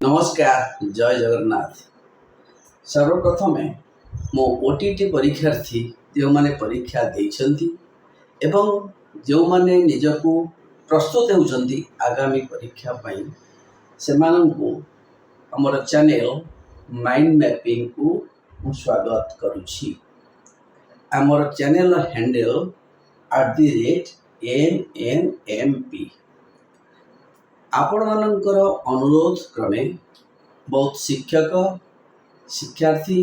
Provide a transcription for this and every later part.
नमस्कार जय जगन्नाथ। सर्वप्रथमे मो ओटीटी परीक्षार्थी जो माने परीक्षा देइछंती एवं जो माने निजको प्रस्तुत होउछंती आगामी परीक्षा पई सेमानंकु हमर चैनल माइंड मैपिंग को मु स्वागत करूछि। हमर चैनल हैंडल @NNMP। आपण मानकर अनुरोध क्रमे बहुत शिक्षक शिक्षार्थी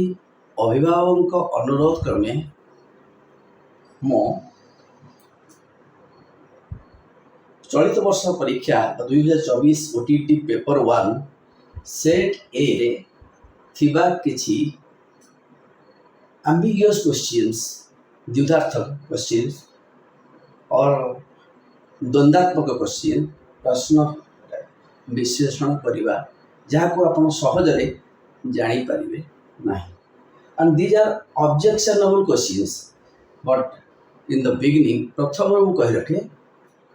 अभिभावक अनुरोध क्रमे मो चलित वर्ष परीक्षा 2024 ओटीटी पेपर 1 सेट ए रे थिबा किछि ambiguous questions द्विधार्थक क्वेश्चंस और द्वंद्वात्मक क्वेश्चन प्रश्न विश्लेषण करवा जहाँ को आप सहजरे जानी पारिबे नहीं। And these are objectionable questions but in the beginning प्रथम मु कहि रखे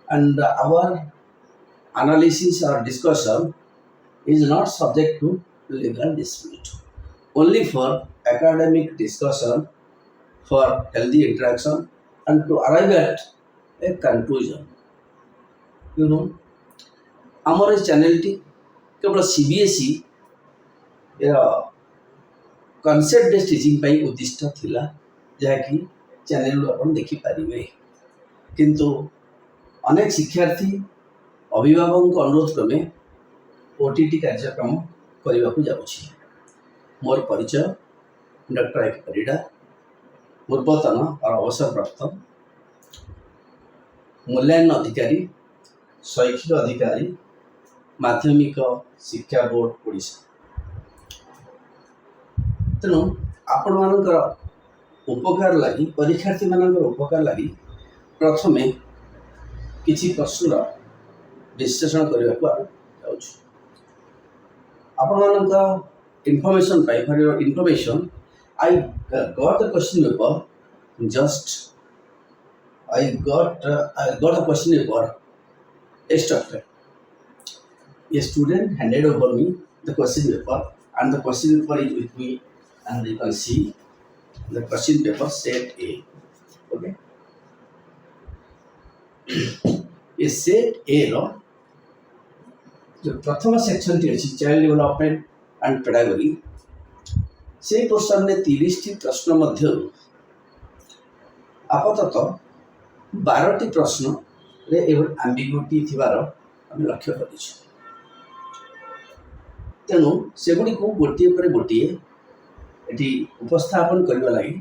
एंड आवर एनालिसिस और discussion is not subject to legal dispute, only for academic discussion, for healthy interaction and to arrive at a conclusion. You know, आमर channel T केवल CBSE concept based teaching पाई उद्दिष्ट थिला जहाँकि channel अपन देखि पारिबे, किंतु अनेक शिक्षार्थी अभिभावक अनुरोध क्रमे ओटीटी कार्यक्रम करने को जाउछि। मोर परिचय डॉक्टर एक परिडा, पूर्वतन और अवसरप्राप्त मूल्यांकन अधिकारी, शैक्षिक अधिकारी, माध्यमिक शिक्षा बोर्ड ओडिशा। तेणु आपण मानकर उपकार लगी परीक्षार्थी मानकर उपकार लगी प्रथमे किछि प्रश्न विश्लेषण करने को जाउछु। आपण मानकर information pi for your information I got the question paper I got a question paper yesterday. A student handed over me the question paper and the question paper is with me, and you can see the question paper set A. Okay. A set A रो जो प्रथम section T अछि child development and pedagogy से portion ने 30 प्रश्न मध्य आपातत 12 प्रश्न रे एवं ambiguity थिबार हम लक्ष्य करिछु। तेणु सेगुडी को गोटे पर गोटे एटी उपस्थापन करबा लागि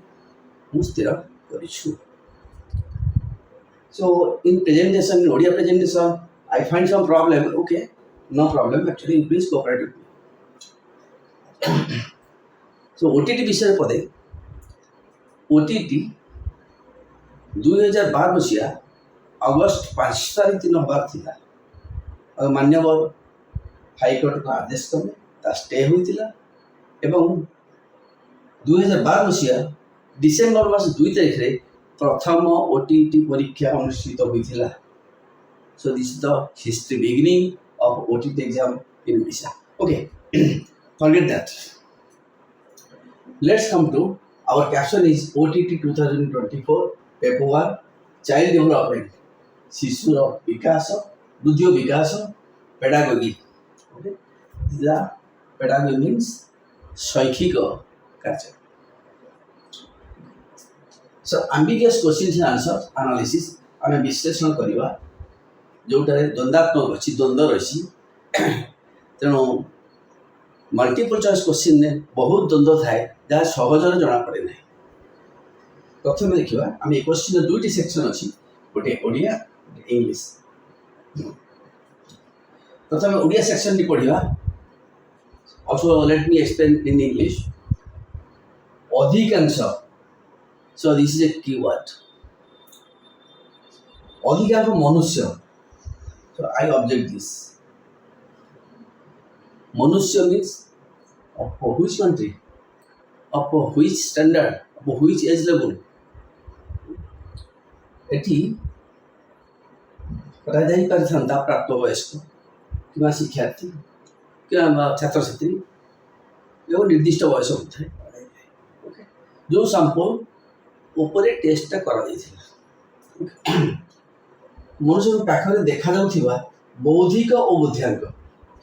मु स्थिर करिछु। So in presentation, in Odia presentation, I find some problem. Okay, no problem. Actually, please cooperate with me. So OTT विषय पदे OTT 2012 मसीहा अगस्त 5 तारीख दिन हबार थिला और मान्यवर हाईकोर्ट का आदेश क्रमे ता स्टे होइतिला एवं 2012 मसीहा डिसेंबर मास 2 तारीख रे प्रथम OTT परीक्षा अनुष्ठित होइतिला। So this is the history beginning of OTT exam in Odisha. Okay, forget that. Let's come to our caption is OTT 2024 paper 1 child development शिशुर विकास बुद्धि विकास pedagogy. Okay, the pedagogy means शैक्षिक कार्य। So ambiguous questions and answers analysis आम विश्लेषण करवा जोटारे द्वंद्वात्मक अच्छी द्वंद्व रही। तेणु मल्टीपल चॉइस क्वेश्चन ने बहुत द्वंद्व थाए जहाँ सहजरे जना पड़े ना। प्रथम देखा आम ए क्वेश्चन दुईटी सेक्शन अच्छी गोटे ओडिया गोटे इंग्लिश। प्रथम ओडिया सेक्शन टी पढ़ा। Also let me explain in English. अधिकांश, so this is a keyword. अधिकांश मनुष्य, so I object this. मनुष्य means of which country, of which standard, of which age level. Eighty करा जाई पारथंता प्राप्त वयस्क किंवा शिक्षार्थी छात्र छात्री एवं निर्दिष्ट बयस होता है ओके जो सैंपल उपरे टेस्टा करा मनुष्य पाखे देखा जाउथिबा बौद्धिक और बुद्धिआंक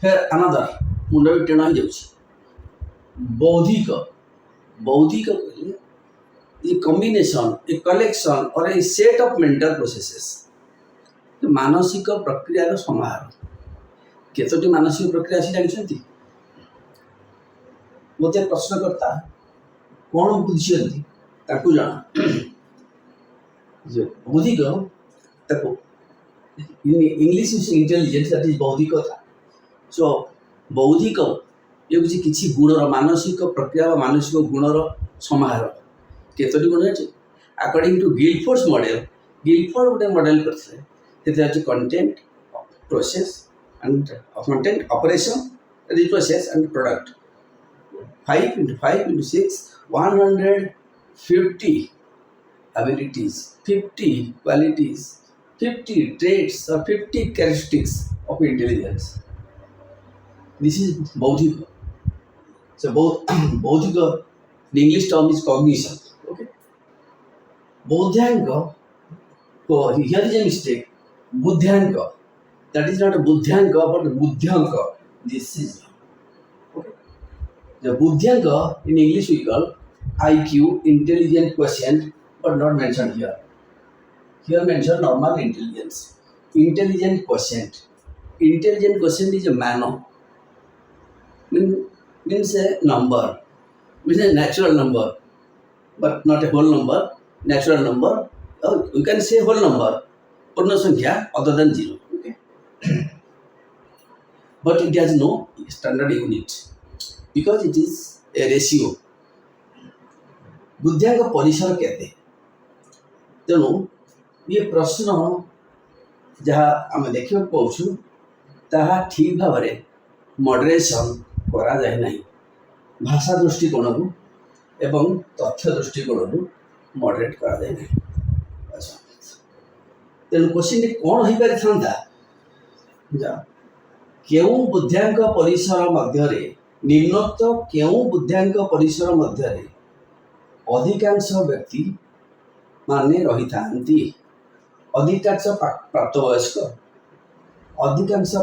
फिर अनदर मुंड भी टेढ़ा हो बौद्धिक बौद्धिक कहले कॉम्बिनेशन ए कलेक्शन और ए सेट ऑफ मेंटल प्रोसेसेस मानसिक प्रक्रिया समाहार केतोटी मानसिक प्रक्रिया अच्छी जानते मत प्रश्नकर्ता कौन बुझी जाना बौद्धिक इंग्लिश इंटेलिजेंस दैट इज बौद्धिकता सो बौद्धिक ये बुझी किसी गुणर मानसिक प्रक्रिया मानसिक गुणर समाहार केतोटी गुण अच्छे अकॉर्डिंग टू गिलफोर्ड्स मॉडल गिलफोर्ड गोटे मॉडल करते content process and content operation reprocess and product 5 into 5 into 6 150 abilities 50 qualities 50 traits or 50 characteristics of intelligence this is bauddhika so bauddhika the English term is cognition okay bodhyanka so here is a mistake buddhyanka that is not a buddhyanka but a buddhyanka this is okay the buddhyanka in English we call IQ intelligent quotient but not mentioned here mentioned normal intelligence intelligent quotient is a manner means a number means a natural number but not a whole number natural number you can say whole number purna sankhya other than 0 but it has no standard unit because it is a ratio बुद्धियांक परिसर केते तेणु ये प्रश्न जहाँ आम देखा पाचु ताहा ठीक भाव में मॉडरेशन करा जाए नहीं भाषा दृष्टिकोण एवं तथ्य दृष्टिकोण मॉडरेट करा जाए नहीं तेणु क्वेश्चन कौन हो पारि था केउ बुद्ध्यांक परिसर मध्य निम्नोक्त केउ बुद्ध्यांक परिसर मध्य अधिकांश व्यक्ति माने रही थांती अधिकांश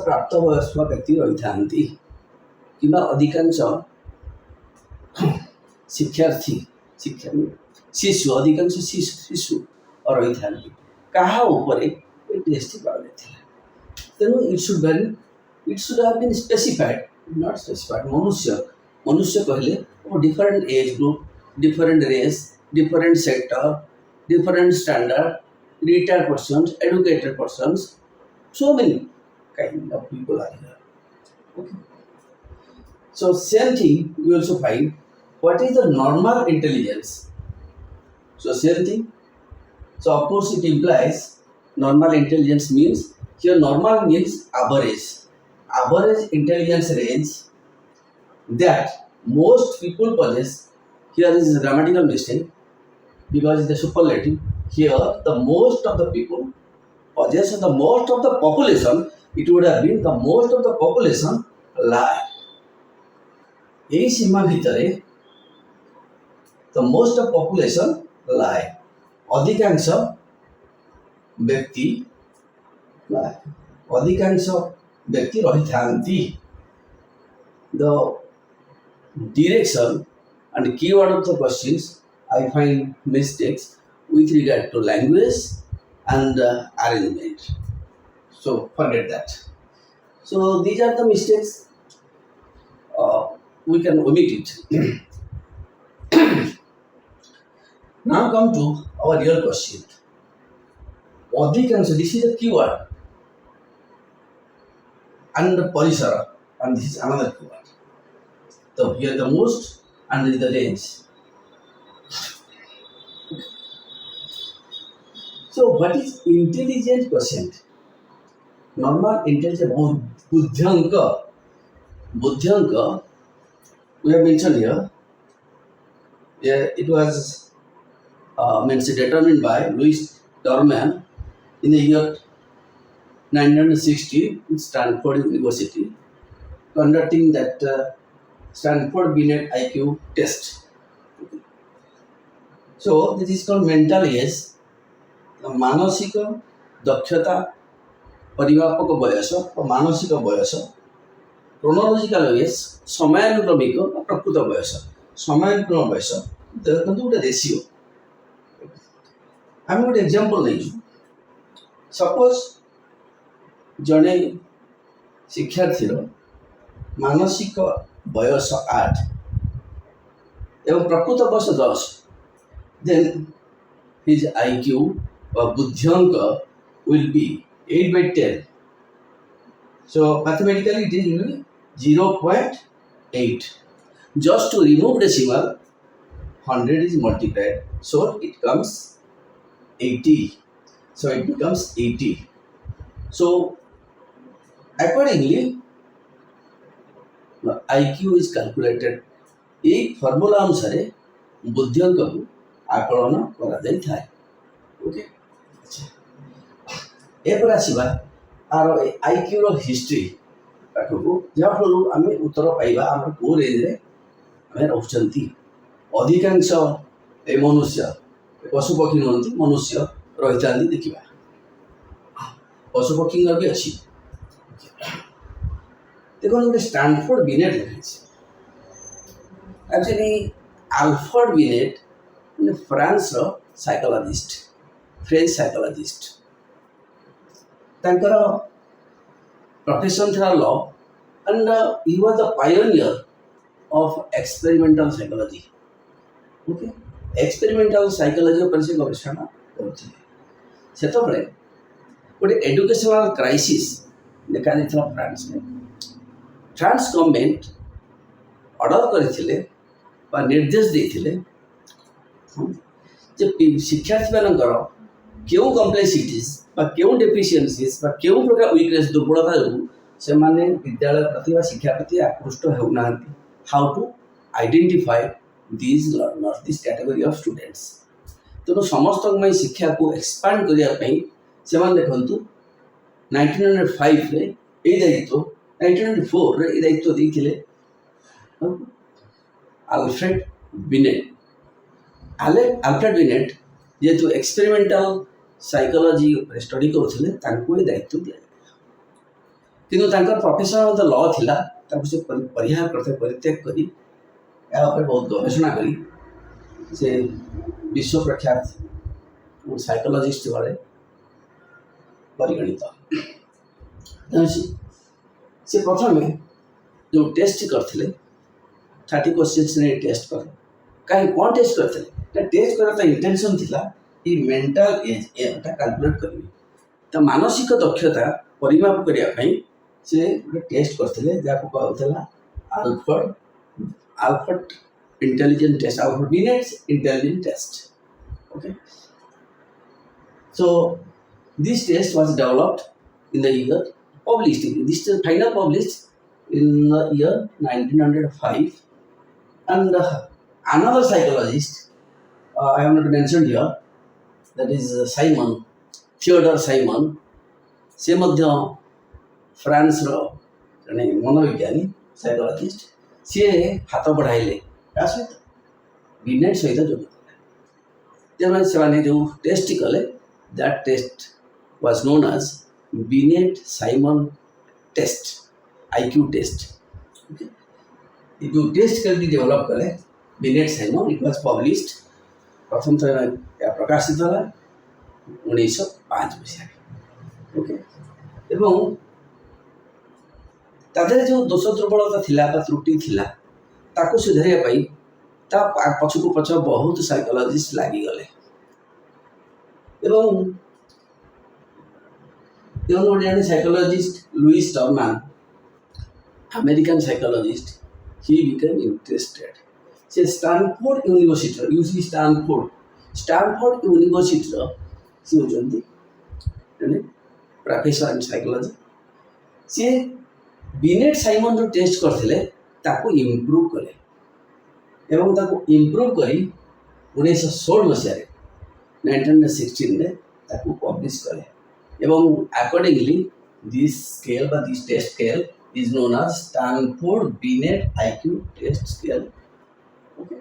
प्राप्तवयस्क व्यक्ति रही थांती किंबा अधिकांश शिक्षार्थी शिशु अधिकांश शिशु रही थांती कहा ऊपर टेस्ट कर तेणु it should have been specified not specified मनुष्य कहले different age group different race different sector different standard retired persons educated persons so many kind of people are here okay so same thing you also find what is the normal intelligence so same thing so of course it implies normal intelligence means here normal means average intelligence range that most people possess. Here is a grammatical mistake because it's a superlative. Here the most of the people possess the most of the population. It would have been the most of the population lie. यही सीमा भितरे the most of population lie. अधिकांश व्यक्ति lie. अधिकांश व्यक्ति रही थांती the direction and keyword of the questions I find mistakes with regard to language and arrangement so forget that so these are the mistakes we can omit it now come to our real question अधिकांश this is a keyword and parisara and this is another keyword so here the most and this is the range so what is intelligent quotient normal intelligence buddhyanka we have mentioned here it was means determined by Louis Terman in the year 1960 in Stanford University conducting that Stanford Binet IQ test. So this is called mental age, ମାନସିକ ଦକ୍ଷତା ପରିମାପକ ବୟସ ବା ମାନସିକ ବୟସ, chronological age ସମୟାନୁକ୍ରମିକ ବା ପ୍ରକୃତ ବୟସ, ସମୟାନୁକ୍ରମ ବୟସ ଦେଖନ୍ତୁ ଗୋଟେ ରେସିଓ। ଆମେ ଗୋଟେ ଏକ୍ଜାମ୍ପଲ ନେଇଛୁ। ସପୋଜ ଜଣେ ଶିକ୍ଷାର୍ଥୀର ମାନସିକ ବୟସ 8 ଏବଂ ପ୍ରକୃତ ବୟସ 10, ଦେନ୍ his IQ or ବୁଦ୍ଧ୍ୟଙ୍କ will be 8/10. So mathematically it is 0.8. Just to remove decimal, 100 is multiplied, so it comes 80. So it becomes 80. So accordingly IQ is calculated. এই ଫର୍ମୁଲା ଅନୁସାରେ ବୁଦ୍ଧ୍ୟଙ୍କକୁ ଆକଳନ କରାଯାଇଥାଏ। ଓକେ, ଏପରେ ଆସିବା ଆର ଆଇକ୍ୟୁର ହିଷ୍ଟ୍ରି ପାଖକୁ, ଯାହାଫଳରୁ ଆମେ ଉତ୍ତର ପାଇବା ଆମର କେଉଁ ରେଞ୍ଜରେ ଆମେ ରହୁଛନ୍ତି। ଅଧିକାଂଶ ଏ ମନୁଷ୍ୟ, ପଶୁପକ୍ଷୀ ନୁହନ୍ତି, ମନୁଷ୍ୟ ରହିଥାନ୍ତି। ଦେଖିବା ପଶୁପକ୍ଷୀଙ୍କର ବି ଅଛି। ଦେଖନ୍ତୁ ଗୋଟେ ଷ୍ଟାନଫୋର୍ଡ ବିନେଟ୍ ଲେଖିଛି। ଆକ୍ଚୁଆଲି ଆଲଫର୍ଡ ବିନେଟ୍ ମାନେ ଫ୍ରାନ୍ସର ସାଇକୋଲୋଜିଷ୍ଟ, ଫ୍ରେଞ୍ଚ ସାଇକୋଲୋଜିଷ୍ଟ। ତାଙ୍କର ପ୍ରଫେସନ୍ ଥିଲା law, and he was the pioneer of experimental psychology. Okay, experimental psychology ଉପରେ ସେ ଗବେଷଣା କରୁଥିଲେ। ସେତେବେଳେ ଗୋଟେ ଏଡୁକେସନାଲ କ୍ରାଇସିସ୍ ଦେଖାଯାଇଥିଲା ଫ୍ରାନ୍ସରେ। ଫ୍ରାନ୍ସ ଗଭର୍ଣ୍ଣମେଣ୍ଟ ଅର୍ଡ଼ର କରିଥିଲେ ବା ନିର୍ଦ୍ଦେଶ ଦେଇଥିଲେ ଯେ ଶିକ୍ଷାର୍ଥୀମାନଙ୍କର କେଉଁ କମ୍ପ୍ଲେକ୍ସିଟିଜ୍ ବା କେଉଁ ଡେଫିସିଏନ୍ସିଜ୍ ବା କେଉଁ ପ୍ରକାର ୱିକନେସ୍, ଦୁର୍ବଳତା ଯୋଗୁଁ ସେମାନେ ବିଦ୍ୟାଳୟ ପ୍ରତି ବା ଶିକ୍ଷା ପ୍ରତି ଆକୃଷ୍ଟ ହେଉନାହାନ୍ତି। How to identify these learners, this category of students. ତେଣୁ ସମସ୍ତଙ୍କ ପାଇଁ ଶିକ୍ଷାକୁ ଏକ୍ସପାଣ୍ଡ କରିବା ପାଇଁ ସେମାନେ ଦେଖନ୍ତୁ 1905ରେ ଏଇ ଦାୟିତ୍ୱ, 1904ରେ ଏଇ ଦାୟିତ୍ୱ ଦେଇଥିଲେ ଆଲଫ୍ରେଡ୍ ବିନେଟ୍। ଆଲଫ୍ରେଡ୍ ବିନେଟ୍ ଯେହେତୁ ଏକ୍ସପେରିମେଣ୍ଟାଲ ସାଇକୋଲୋଜି ଉପରେ ଷ୍ଟଡି କରୁଥିଲେ, ତାଙ୍କୁ ଏ ଦାୟିତ୍ୱ ଦିଆଯାଇଥିଲା। କିନ୍ତୁ ତାଙ୍କର ପ୍ରଫେସନ୍ ମଧ୍ୟ ଲ ଥିଲା, ତାକୁ ସେ ପରିହାର କରିଥିଲେ, ପରିତ୍ୟାଗ କରି ଏହା ଉପରେ ବହୁତ ଗବେଷଣା କରି ସେ ବିଶ୍ୱ ପ୍ରଖ୍ୟାତ ସାଇକୋଲୋଜିଷ୍ଟ ଭାବେ ପରିଗଣିତ। ସେ ପ୍ରଥମେ ଯେଉଁ ଟେଷ୍ଟ କରିଥିଲେ 30 କ୍ୱେଶ୍ଚିନ୍ସ ନେଇ ଟେଷ୍ଟ କଲେ। କାହିଁ କ'ଣ ଟେଷ୍ଟ କରିଥିଲେ? ଟେଷ୍ଟ କରିବା ଇଣ୍ଟେନସନ୍ ଥିଲା ଏ ମେଣ୍ଟାଲ ଏଜ୍ ଏଟା କାଲକୁଲେଟ୍ କରିବେ, ତା ମାନସିକ ଦକ୍ଷତା ପରିମାପ କରିବା ପାଇଁ ସେ ଗୋଟେ ଟେଷ୍ଟ କରିଥିଲେ, ଯାହାକୁ କୁହାଯାଉଥିଲା Alfred intelligence test, Alfred Binet's intelligence test. Okay, so this test was developed in the year, published, this is final published in the year 1905, and another psychologist I have not mentioned here, that is Simon, Theodore Simon, ସେ ମଧ୍ୟ ଫ୍ରାନ୍ସର ଜଣେ ମନୋବିଜ୍ଞାନୀ psychologist. ସିଏ ହାତ ବଢ଼ାଇଲେ ତା ସହିତ Binet ସହିତ ଯୋଗ ଦେଲେ। ତେଣୁ ସେମାନେ ଯେଉଁ ଟେଷ୍ଟ କଲେ, that test was known as Binet Simon test, IQ test. ଏ ଯେଉଁ ଟେଷ୍ଟ କେମିତି ଡେଭଲପ୍ କଲେ Binet Simon, it was published, ପ୍ରଥମ ଥର ଏହା ପ୍ରକାଶିତ ହେଲା 1905 ମସିହାରେ। ଓକେ, ଏବଂ ତା ଦେହରେ ଯେଉଁ ଦୋଷ ଦୁର୍ବଳତା ଥିଲା ବା ତ୍ରୁଟି ଥିଲା, ତାକୁ ସୁଧାରିବା ପାଇଁ ତା ପଛକୁ ପଛ ବହୁତ ସାଇକୋଲୋଜିଷ୍ଟ ଲାଗିଗଲେ। ଏବଂ ଗୋଟେ ଜଣେ ସାଇକୋଲୋଜିଷ୍ଟ ଲୁଇସ୍ ଟର୍ମାନ, ଆମେରିକାନ ସାଇକୋଲୋଜିଷ୍ଟ, ହି ବିକେମ୍ ଇଣ୍ଟରେଷ୍ଟେଡ୍। ସେ ଷ୍ଟାନଫୋର୍ଡ ୟୁନିଭର୍ସିଟିର ଷ୍ଟାନଫୋର୍ଡ ୟୁନିଭର୍ସିଟିର ସେ ହେଉଛନ୍ତି ଜଣେ ପ୍ରଫେସର ଇନ୍ ସାଇକୋଲୋଜି। ସିଏ ବିନେଟ୍ ସାଇମନ୍ ଯେଉଁ ଟେଷ୍ଟ କରିଥିଲେ ତାକୁ ଇମ୍ପ୍ରୁଭ୍ କଲେ ଏବଂ ତାକୁ ଇମ୍ପ୍ରୁଭ୍ କରି 1916 ମସିହାରେ 1916ରେ ତାକୁ ପବ୍ଲିଶ କଲେ। ଏବଂ ଆକର୍ଡିଙ୍ଗଲି ଦିସ୍ ସ୍କେଲ୍ ବା this test scale is known as Stanford Binet IQ test scale. Okay,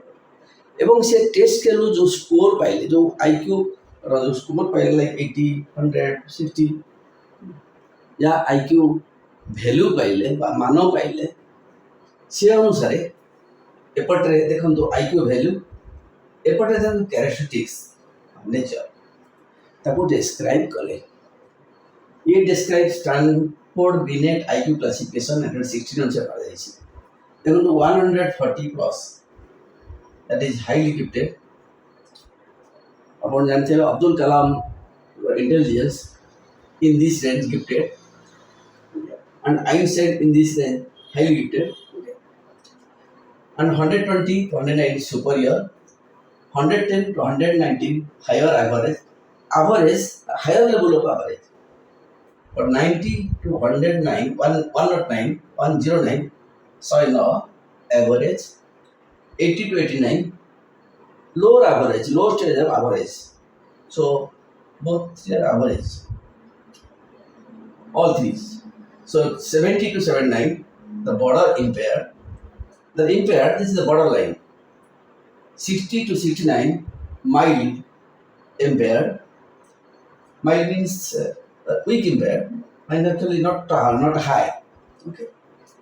एवं से टेस्ट स्केल जो स्कोर पाइले, जो IQ जो स्कोर पाइले लाइक 80, 100, 60 या IQ भैल्यू पाइले बा मान पाइले, से अनुसार एपटे देखो IQ भैल्यू, एपटे देखो कैरेक्टरिस्टिक्स नेचर ताको डिस्क्राइब कले। ये describe Stanford Binet IQ classification 1916 अनुसार करा जायछि। देखो 140 plus that is highly gifted. अपन जानते हैं Abdul Kalam intelligence in this range gifted, and Einstein in this range highly gifted. Okay. And 120 to 109 superior, 110 to 119 higher average, higher level of average. But 90 to 109, 109, 109, sorry no, average. 80 to 89, lower average, lower stage of average. So both are average, all three. So 70 to 79, the border impaired. The impaired, this is the borderline. 60 to 69, mild impaired. Mild means weak impaired, and actually not high. Okay,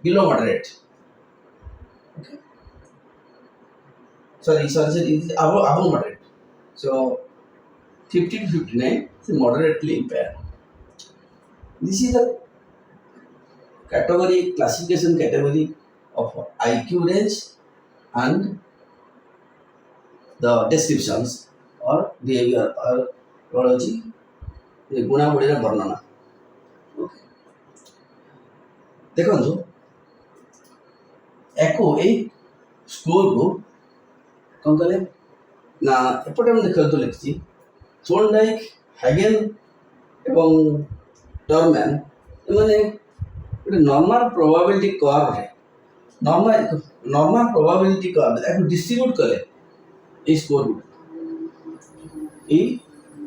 below moderate. Okay, sorry, it is above moderate. So 50 to 59 is moderately impaired. This is the category, classification category of IQ range and the descriptions or behavior or pedagogy, गुणावलीर वर्णना। Okay, देखो एको ए score को कौन कले ना एपटे हम देखो लिखी थोर्नडाइक, हैगेन एवं टर्मैन एमाने नॉर्मल प्रोबेबिलिटी कर्व है। नॉर्मल प्रोबेबिलिटी कर्व एक डिस्ट्रीब्यूट करे इस score E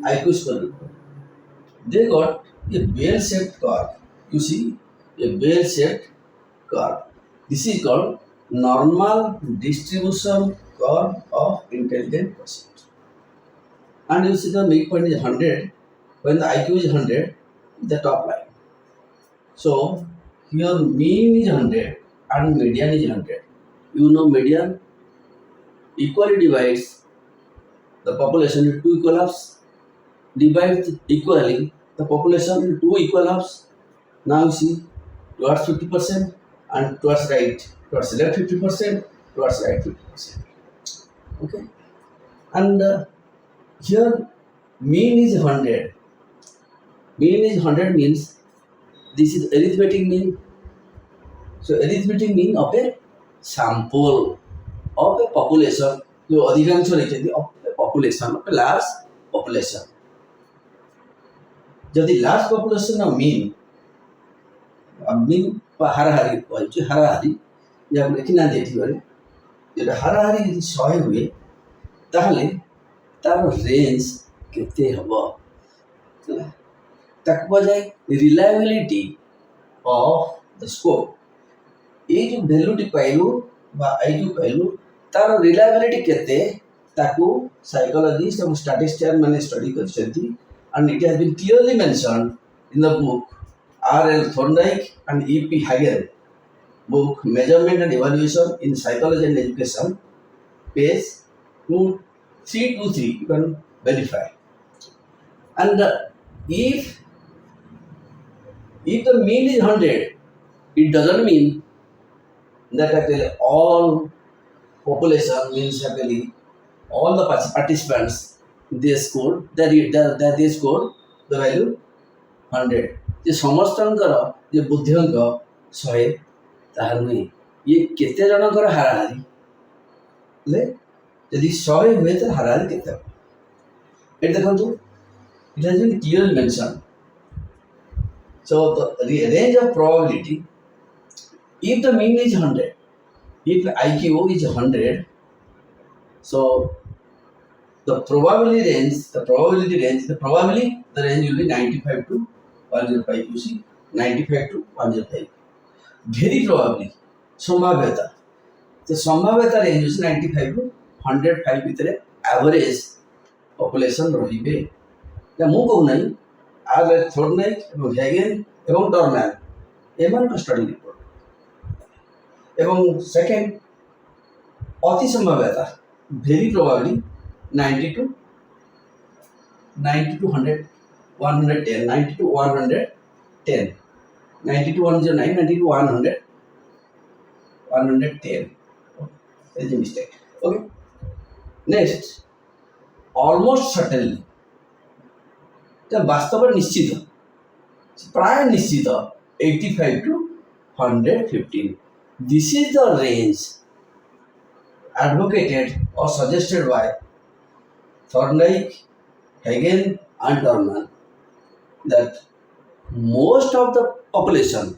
IQ score. They got a bell-shaped curve. You see a bell-shaped curve. This is called normal distribution curve of intelligent person. And you see the midpoint is 100. When the IQ is 100, the top line. So here mean is 100 and median is 100. You know median equally divides the population into two equal halves. Divides equally the population into two equal halves. Now you see towards 50% and towards right, towards left 50%, towards right 50%. Okay, and here mean is 100. Mean is 100 means this is arithmetic mean. So arithmetic mean of a sample of a population. जो अधिकांश लिखे थी of a population, of a large population. जदि large population of mean हाराहारी कहूँ हाराहारी जब लिखी ना देखिए जो हाराहारी यदि 100 हुए ताहले तार रेंज केते हबो ताक बजाय रिलायबिलिटी ऑफ द स्कोप ये जो वैल्यू टी पाइलु बा IQ पाइलु तार रिलायबिलिटी केते ताकू साइकोलॉजिस्ट और स्टैटिस्टिशियन माने study करछथि। And it has been clearly mentioned in the book R.L. Thorndike and E.P. Hagen book Measurement and Evaluation in Psychology and Education, page 323. You can verify. And if the mean is 100, it doesn't mean that actually all population means actually all the participants they scored they scored the value 100 जे समस्तंकर जे बुद्धिंक 100 ताहा नहीं ये केते जनकर हाराहारी ले यदि 100 हुए तो हाराहारी केते eight देखंतु it has been clearly mentioned. So the range of probability, if the mean is 100, if IQ is 100, so the probability range will be 95 to 105. You see, 95 to 105. very probably संभाव्यता तो संभाव्यता रेंज होची 95 रु 105 भितर average population रहिबे या मु कहू नाही आर थोर्डनाइक एवं हेगेन एवं डॉर्मैन एमान स्टडी रिपोर्ट एवं सेकंड अति संभाव्यता very probably 90 to 100 110 90 to 110 90 to 109 90 to 100 110 there is a mistake. Okay, next almost certainly तो वास्तव निश्चित प्राय निश्चित 85 to 115 this is the range advocated or suggested by Thorndike, Hagen and Dorman that most of the population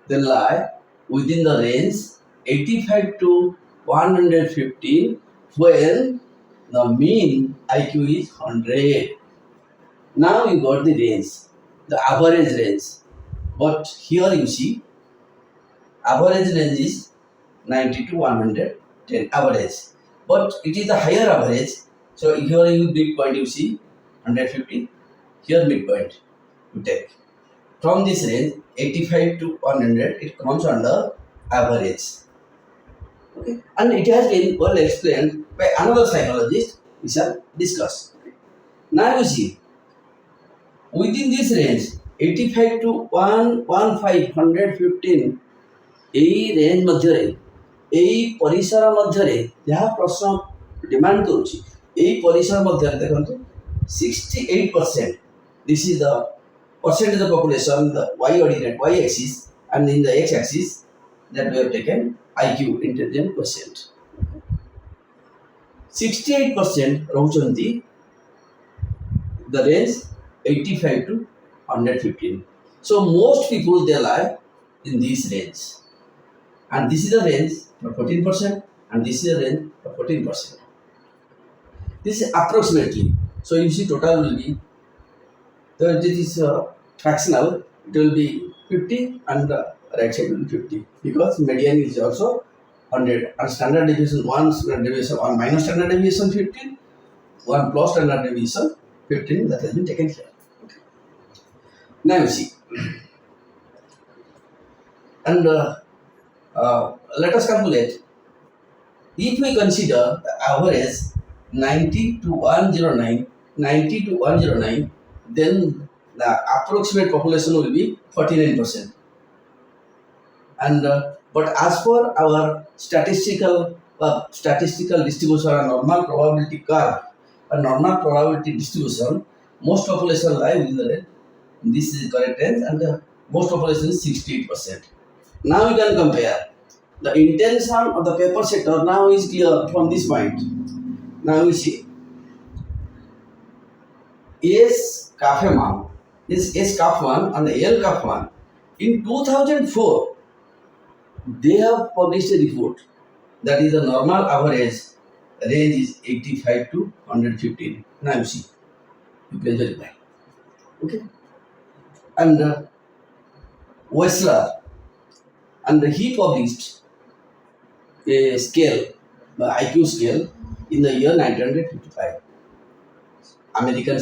they lie within the range 85 to 115 when the mean IQ is 100. Now you got the range, the average range. But here you see average range is 90 to 110 average. But it is the higher average. So here you midpoint you see 150. Here midpoint you take. From this range 85 to 100 it comes under average. Okay, and it has been well explained by another psychologist. We shall discuss. Okay. Now you see within this range 85 to 115 115 এই range ମଧ୍ୟରେ এই ପରିସର ମଧ୍ୟରେ ଯାହା ପ୍ରଶ୍ନ demand କରୁଛି এই ପରିସର ମଧ୍ୟରେ ଦେଖନ୍ତୁ 68% this is the percentage of population the y ordinate y axis and in the x axis that we have taken IQ intelligent quotient 68% ରହୁଛନ୍ତି the range 85 to 115 so most people they lie in this range. And this is the range for 14% and this is the range for 14%. This is approximately. So you see total will be, so it is fractional, it will be 50 and the right side will be 50 because median is also 100 and standard deviation 1, standard deviation 1 minus standard deviation 15, 1 plus standard deviation 15 that has been taken here. Okay. Now you see. And let us calculate if we consider the average 90 to 109 then the approximate population will be 49% and but as per our statistical distribution or normal probability curve a normal probability distribution most population lie within the range. This is correct range and most population is 68%. Now you can compare. The intention of the paper sector now is clear from this point. Now you see S Cafe Mom is S Cap 1 and the L Cap 1. In 2004, they have published a report that is the normal average range is 85 to 115. Now you see, you can verify. Okay, and Wessler and he published a scale, the IQ scale in the year 1955. American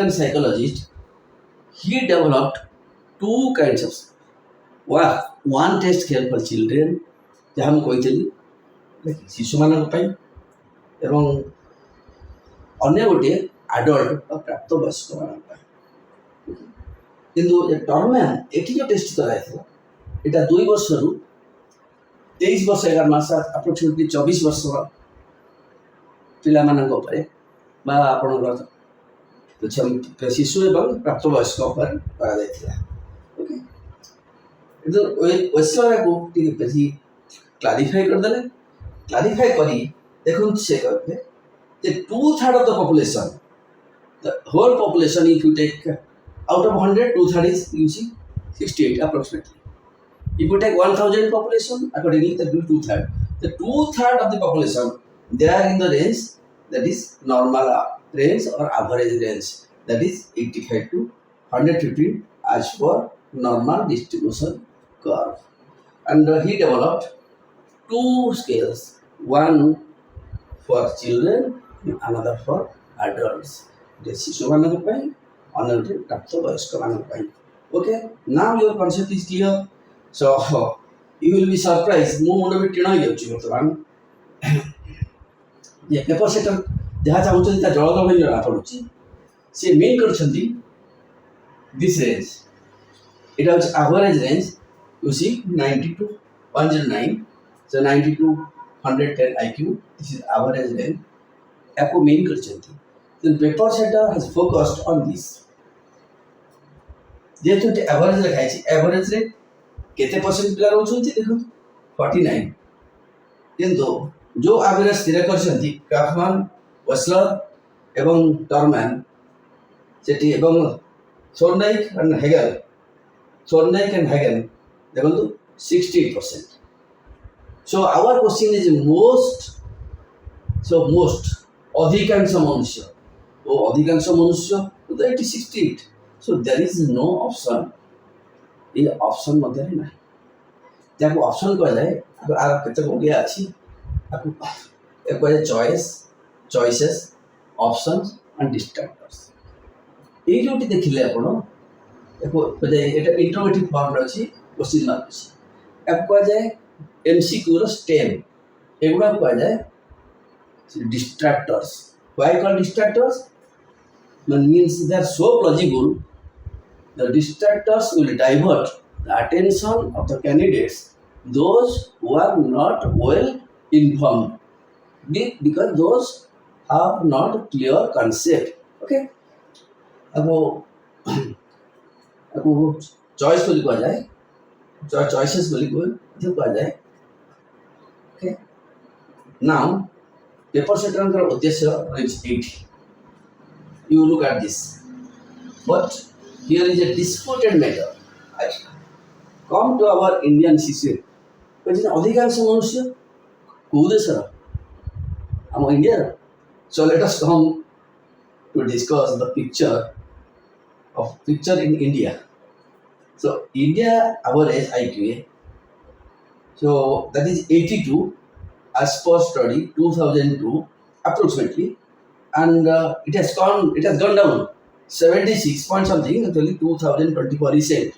psychologist, he developed two kinds of one test scale for children, जहाँ हम कोई चली शिशु मानक पाई एवं अन्य गोटे adult और प्राप्त वयस्क मानक पाई किंतु डॉर्मैन एटी जो टेस्ट कराइथिला एटा 2 वर्ष रु 23 वर्ष 11 मास अप्रोक्सीमेटली 24 वर्ष पिला मानक ऊपर बा आपनकर शिशु एवं प्राप्त वयस्क ऊपर करा जायथिला ओके इधर वेस्लर को टिके बेसी क्लारिफाई कर देले क्लारिफाई करी देखुन से कहते जे 2/3 of the population the whole population if you take out of 100 2/3 is you see 68 approximately. If you take 1000 population accordingly that will 2/3. The 2/3 of the population they are in the range that is normal range or average range that is 85 to 115 as per normal distribution curve. And he developed two scales, one for children, another for adults. The ଶିଶୁମାନଙ୍କ ପାଇଁ ଅନ୍ୟଟି ପ୍ରାପ୍ତବୟସ୍କମାନଙ୍କ ପାଇଁ. Okay, now your concept is clear. So you will be surprised. ମୁଁ ମୁଣ୍ଡ ବି ଟିଣ ହେଇଯାଉଛି ବର୍ତ୍ତମାନ ଯେ ପେପର ସେଟର ଯାହା ଚାହୁଁଛନ୍ତି ତା ଜଳଦ ବୋଲି ଜଣାପଡ଼ୁଛି। ସେ ମିନ୍ କରିଛନ୍ତି this range. ଏଇଟା ହେଉଛି average range. You see 90 to 109. So 90 to 110 IQ. This is average range. आपको मेन कर चलती then paper setter has focused on this जेहेतु एवरेज रखा है एवरेज रे केते परसेंट पिला रहउछंती देखो 49 किंतु जो एवरेज स्थिर करछंती काफमान वसलर एवं टर्मैन सेठी एवं थोर्नडाइक एंड हेगेल देखो 60%. So our question is most अधिकांश मनुष्य वो अधिकांश मनुष्य तो 68. So there is no option. ये ऑप्शन मध्य रे नाही जाको ऑप्शन कह जाए आर केते गोलिया अछि आपको एक कह चॉइसेस ऑप्शंस एंड डिस्ट्रैक्टर्स ये जोटी देखिले आपण एको कह जाए एटा इंट्रोगेटिव फॉर्म रे अछि क्वेश्चन मार्क अछि आपको कह जाए एमसीक्यू रो स्टेम एगुडा कह जाए distractors. Why called distractors? Means they are so plausible. The distractors will divert the attention of the candidates, those who are not well informed, because those have not clear concept. Okay. अब choice बोली कहा जाए, choices बोली कहा जाए. Okay. Now paper setter उद्देश्य is 80. You look at this, but here is a disputed matter. I come to our Indian system. अधिकांश मनुष्य को देशर आम India. So let us come to discuss the picture in India. So India average IQ, so that is 82 as per study 2002 approximately, and it has gone down 76 point something actually 2024 recent.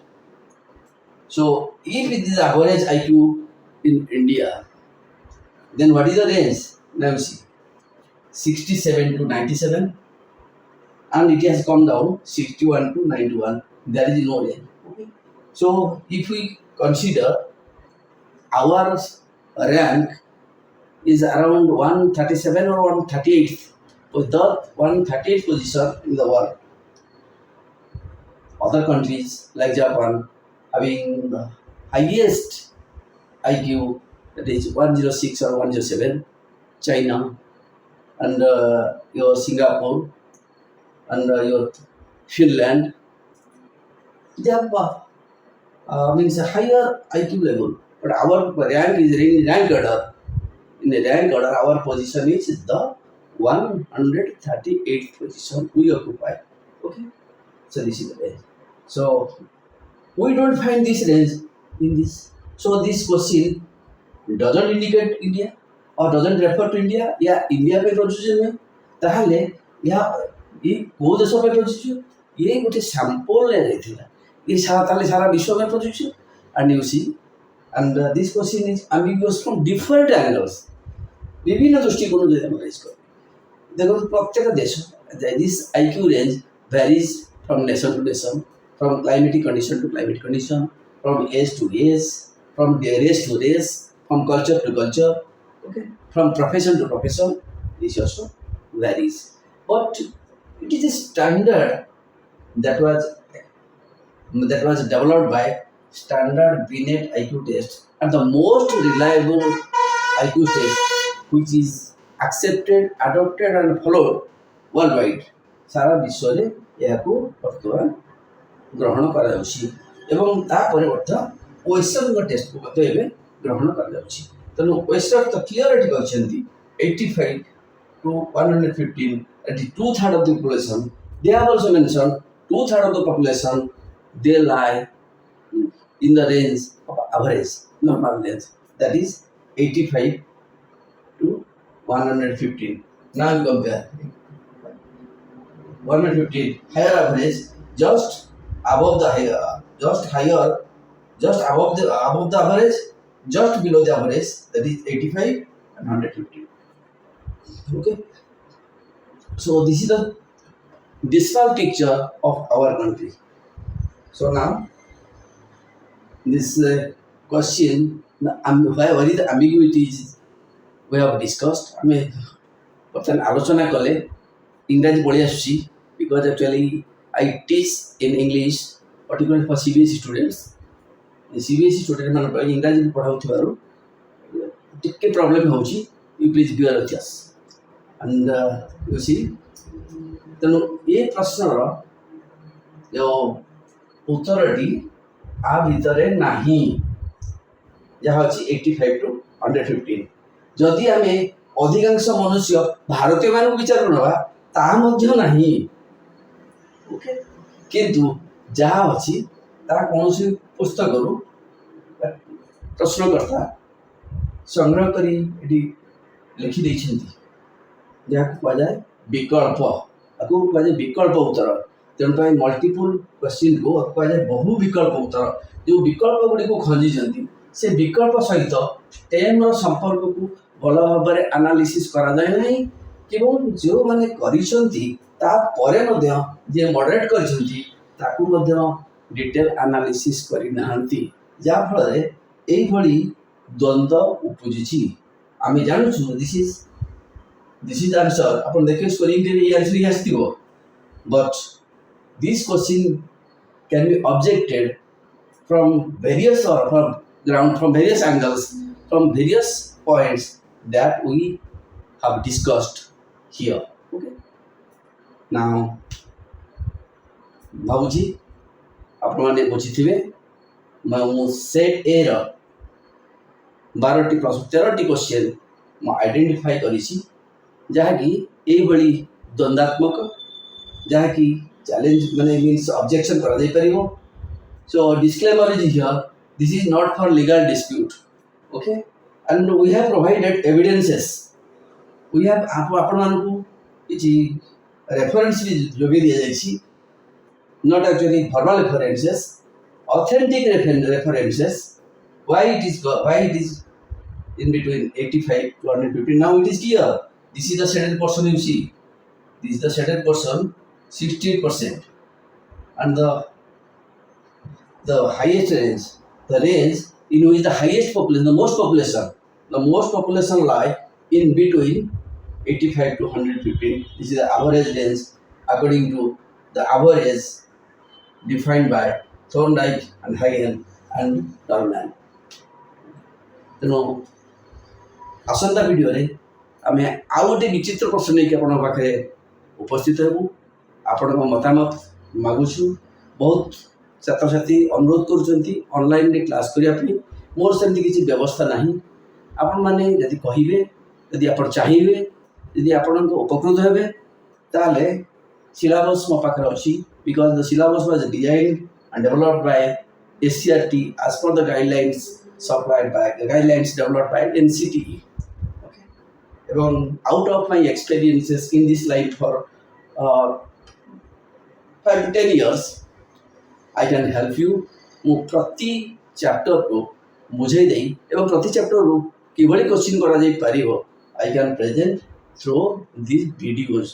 So if it is average IQ in India, then what is the range? Now see 67 to 97, and it has come down 61 to 91. There is no range. Okay. So if we consider our rank is around 137 or 138, with the 138th position in the world. Other countries like Japan having the highest IQ, that is 106 or 107, China and your Singapore and your Finland, they have means a higher IQ level, but our rank is rank order. In the rank order, our position is the 138th position we occupy. Okay, so this is the range. So we don't find this range in this. So this question doesn't indicate India or doesn't refer to India. या India पे प्रजुजित में ताहले या ये को देश पे प्रजुजित ये गोटे सैंपल ले जाइथिला ये सारा विश्व में प्रजुजित. And you see, and this question is ambiguous from different angles. विभिन्न दृष्टिकोण से एनालाइज कर देखो प्रत्येक देश this IQ range varies from nation to nation, from climatic condition to climatic condition, from age to age, from race to race, from culture to culture, okay, from profession to profession. This also varies, but it is a standard that was developed by standard Binet IQ test and the most reliable IQ test which is accepted, adopted and followed worldwide. सारा विश्व रे याकू वर्तमान ग्रहण करा जाउछि एवं ता परिवर्तन western test को मते एबे ग्रहण करा जाउछि. तनो वेस्टर्न तो clarity कहछन्ती 85 to 115, that is 2/3 of the population. They have also mentioned 2/3 of the population they lie in the range of average normal range, that is 85 to 115. Now you compare 115 higher average, just above the higher, just above the average, just below the average, that is 85 and 115. Okay, so this is the dismal picture of our country. So now this question, why the ambiguities we have discussed, ଆମେ ବର୍ତ୍ତମାନ ଆଲୋଚନା କଲେ ଇଂରାଜୀ ପଳେଇ ଆସୁଛି, because actually I teach in English particularly for CBSE students. CBSE student ମାନଙ୍କ ପାଇଁ ଇଂରାଜୀ ପଢ଼ାଉଥିବାରୁ ଟିକେ ପ୍ରୋବ୍ଲେମ୍ ହେଉଛି, you please bear with us and you see. ତେଣୁ ଏ ପ୍ରଶ୍ନର ଯେଉଁ ଉତ୍ତରଟି ଆ ଭିତରେ ନାହିଁ, ଯାହା ଅଛି 85 to 115. ଯଦି ଆମେ ଅଧିକାଂଶ ମନୁଷ୍ୟ ଭାରତୀୟମାନଙ୍କୁ ବିଚାର ନେବା, ତାହା ମଧ୍ୟ ନାହିଁ। ଓକେ, କିନ୍ତୁ ଯାହା ଅଛି ତାହା କୌଣସି ପୁସ୍ତକରୁ ପ୍ରଶ୍ନକର୍ତ୍ତା ସଂଗ୍ରହ କରି ଏଠି ଲେଖିଦେଇଛନ୍ତି, ଯାହାକୁ କୁହାଯାଏ ବିକଳ୍ପ, ତାକୁ କୁହାଯାଏ ବିକଳ୍ପ ଉତ୍ତର। ତେଣୁ ପାଇଁ ମଲ୍ଟିପୁଲ୍ କ୍ୱେଶ୍ଚିନ୍କୁ କୁହାଯାଏ ବହୁ ବିକଳ୍ପ ଉତ୍ତର। ଯେଉଁ ବିକଳ୍ପ ଗୁଡ଼ିକୁ ଖଞ୍ଜିଛନ୍ତି, ସେ ବିକଳ୍ପ ସହିତ ଷ୍ଟେମ୍ର ସମ୍ପର୍କକୁ ଭଲ ଭାବରେ ଆନାଲିସିସ୍ କରାଯାଏ ନାହିଁ, ଏବଂ ଯେଉଁମାନେ କରିଛନ୍ତି ତାପରେ ମଧ୍ୟ ଯିଏ ମଡରେଟ୍ କରିଛନ୍ତି ତାକୁ ମଧ୍ୟ ଡିଟେଲ୍ ଆନାଲିସିସ୍ କରିନାହାନ୍ତି, ଯାହାଫଳରେ ଏଇଭଳି ଦ୍ୱନ୍ଦ୍ୱ ଉପୁଜିଛି। ଆମେ ଜାଣୁଛୁ ଦିସ୍ ଇଜ୍ ଆନ୍ସର, ଆପଣ ଦେଖିବେ ସ୍କୋରିଂରେ ଏଇ ଆନ୍ସର ହିଁ ଆସିଥିବ, but this question can be objected from various or from various angles, from various points that we have discussed here. Okay, now ଭାବୁଛି ଆପଣମାନେ ବୁଝିଥିବେ, ମୁଁ ସେଟ୍ ଏ ର 13ଟି କ୍ୱେଶ୍ଚିନ୍ ମୁଁ ଆଇଡେଣ୍ଟିଫାଇ କରିଛି, ଯାହାକି ଏଇଭଳି ଦ୍ୱନ୍ଦାତ୍ମକ, ଯାହାକି ଚ୍ୟାଲେଞ୍ଜ ମାନେ ମିନ୍ସ ଅବଜେକ୍ସନ୍ କରାଯାଇପାରିବ। So disclaimer is here, this is not for legal dispute. Okay, and we have provided evidences. We have ଆପଣମାନଙ୍କୁ କିଛି reference ବି ଯୋଗାଇ ଦିଆଯାଇଛି, not actually formal references, authentic references. Why it is in between 85 to 150. Now it is clear. This is the shaded portion you see. This is the shaded portion, 68%, and the highest range, the range in which the highest population, the most population lie in between 85 to 115. This is the average range according to the average defined by Thorndike and Hagen and Tolman. ତେଣୁ ଆସନ୍ତା ଭିଡ଼ିଓରେ ଆମେ ଆଉ ଗୋଟେ ବିଚିତ୍ର ପ୍ରଶ୍ନ ନେଇକି ଆପଣଙ୍କ ପାଖରେ ଉପସ୍ଥିତ ହେବୁ। ଆପଣଙ୍କ ମତାମତ ମାଗୁଛୁ। ବହୁତ ଛାତ୍ରଛାତ୍ରୀ ଅନୁରୋଧ କରୁଛନ୍ତି ଅନଲାଇନ୍ରେ କ୍ଲାସ୍ କରିବା ପାଇଁ, ମୋର ସେମିତି କିଛି ବ୍ୟବସ୍ଥା ନାହିଁ। ଆପଣମାନେ ଯଦି କହିବେ, ଯଦି ଆପଣ ଚାହିଁବେ, ଯଦି ଆପଣଙ୍କ ଉପକୃତ ହେବେ, ତାହେଲେ ସିଲାବସ୍ ମୋ ପାଖରେ ଅଛି, because the syllabus was designed and developed Bai SCRT as per the guidelines developed by NCTE. Okay, এবং out of my experiences in this line for 5 to 10 years, I can help you. ମୁଁ ପ୍ରତି ଚାପ୍ଟରକୁ ବୁଝାଇ ଦେଇ ଏବଂ ପ୍ରତି ଚାପ୍ଟରରୁ କିଭଳି କୋଶ୍ଚିନ୍ କରାଯାଇପାରିବ, I can present through these videos.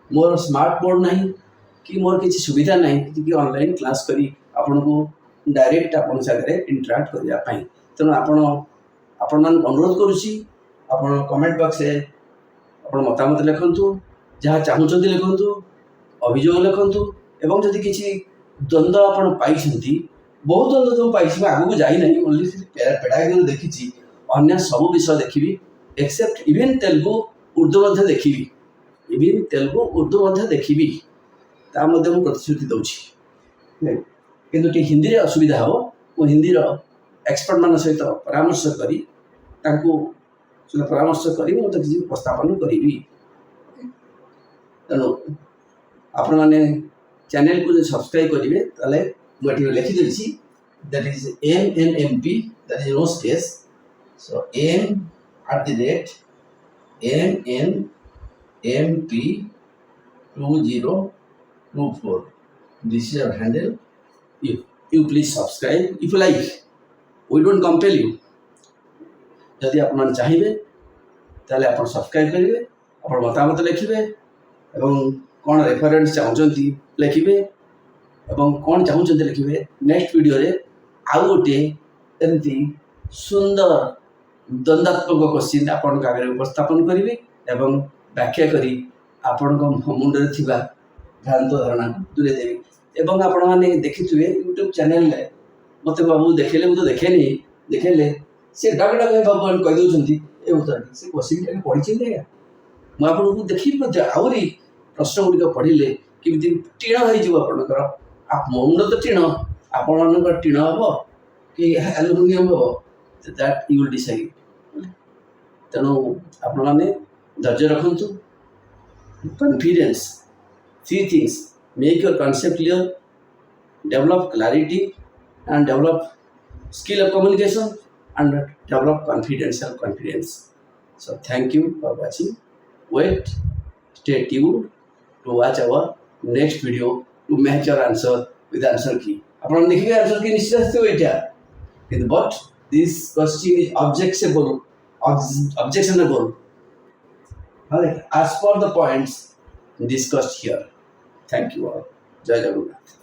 ମୋର ସ୍ମାର୍ଟ ବୋର୍ଡ଼ ନାହିଁ କି ମୋର କିଛି ସୁବିଧା ନାହିଁ କି ଅନଲାଇନ୍ କ୍ଲାସ୍ କରି ଆପଣଙ୍କୁ ଡାଇରେକ୍ଟ ଆପଣଙ୍କ ସାଙ୍ଗରେ ଇଣ୍ଟରାକ୍ଟ କରିବା ପାଇଁ। ତେଣୁ ଆପଣମାନଙ୍କୁ ଅନୁରୋଧ କରୁଛି, ଆପଣ କମେଣ୍ଟ ବକ୍ସରେ ଆପଣ ମତାମତ ଲେଖନ୍ତୁ, ଯାହା ଚାହୁଁଛନ୍ତି ଲେଖନ୍ତୁ, ଅଭିଯୋଗ ଲେଖନ୍ତୁ, ଏବଂ ଯଦି କିଛି ଦ୍ୱନ୍ଦ୍ୱ ଆପଣ ପାଇଛନ୍ତି, ବହୁତ ଦ୍ୱନ୍ଦ୍ୱ ମୁଁ ପାଇଛି, ମୁଁ ଆଗକୁ ଯାଇନାହିଁ, ଓନ୍ଲି ପେଡାଗୋଜି ଦେଖିଛି, ଅନ୍ୟ ସବୁ ବିଷୟ ଦେଖିବି ଏକ୍ସେପ୍ଟ ଇଭେନ୍ ତେଲୁଗୁ ଉର୍ଦ୍ଦୁ ମଧ୍ୟ ଦେଖିବି, ତା ମଧ୍ୟ ମୁଁ ପ୍ରତିଶ୍ରୁତି ଦେଉଛି। କିନ୍ତୁ ଟିକେ ହିନ୍ଦୀରେ ଅସୁବିଧା ହେବ, ମୁଁ ହିନ୍ଦୀର ଏକ୍ସପର୍ଟମାନଙ୍କ ସହିତ ପରାମର୍ଶ କରି ମୁଁ ତ କିଛି ଉପସ୍ଥାପନ କରିବି। ତେଣୁ ଆପଣମାନେ ଚ୍ୟାନେଲକୁ ଯଦି ସବସ୍କ୍ରାଇବ୍ କରିବେ, ତାହେଲେ ମୁଁ ଏଠି ଲେଖିଦେଇଛି that is MNMP, that is no space. So M at the rate MNMP 2024. This is our handle. You please subscribe if you like. We don't compel you. ଯଦି ଆପଣମାନେ ଚାହିଁବେ ତାହେଲେ ଆପଣ ସବସ୍କ୍ରାଇବ୍ କରିବେ, ଆପଣ ମତାମତ ଲେଖିବେ ଏବଂ କ'ଣ ରେଫରେନ୍ସ ଚାହୁଁଛନ୍ତି ଲେଖିବେ ଏବଂ କ'ଣ ଚାହୁଁଛନ୍ତି ଲେଖିବେ। ନେକ୍ସଟ ଭିଡ଼ିଓରେ ଆଉ ଗୋଟିଏ ଏମିତି ସୁନ୍ଦର ଦ୍ୱନ୍ଦାତ୍ମକ କୋଶ୍ଚିନ୍ ଆପଣଙ୍କ ଆଗରେ ଉପସ୍ଥାପନ କରିବି ଏବଂ ବ୍ୟାଖ୍ୟା କରି ଆପଣଙ୍କ ମୁଣ୍ଡରେ ଥିବା ଭ୍ରାନ୍ତ ଧାରଣାକୁ ଦୂରେଇ ଦେବି। ଏବଂ ଆପଣମାନେ ଦେଖିଥିବେ ୟୁଟ୍ୟୁବ୍ ଚ୍ୟାନେଲରେ ମୋତେ ବାବୁ ଦେଖେଇଲେ, ମୁଁ ତ ଦେଖେନି, ଦେଖେଇଲେ ସେ ଡାକ ଭଗବାନ କହିଦେଉଛନ୍ତି ଏ ଉତ୍ତରଟି ସେ କୋଶ୍ଚିନ୍ଟାକୁ ପଢ଼ିଛନ୍ତି ଆଜ୍ଞା। ମୁଁ ଆପଣଙ୍କୁ ଦେଖିବି ମଧ୍ୟ ଆହୁରି ପ୍ରଶ୍ନ ଗୁଡ଼ିକ ପଢ଼ିଲେ କେମିତି ଟିଣ ହେଇଯିବ ଆପଣଙ୍କର। ମୁଣ୍ଡ ତ ଟିଣ, ଆପଣମାନଙ୍କର ଟିଣ ହେବ କି ଆଲୁମିନିୟମ ହେବ, ଦ୍ୟାଟ୍ ୟୁ ୱିଲ୍ ଡିସାଇଡ୍। ତେଣୁ ଆପଣମାନେ ଧୈର୍ଯ୍ୟ ରଖନ୍ତୁ। Confidence, 3 things: make your concept clear, develop clarity and develop skill of communication and develop confidence. So thank you for watching. Wait, stay tuned to watch our next video to match your answer with answer key. ଆପଣ ଦେଖିବେ answer key ନିଶ୍ଚିତ ଆସିଥିବ ଏଇଟା, but this question is objectionable as per the points discussed here. Thank you all. Jai Jagannath.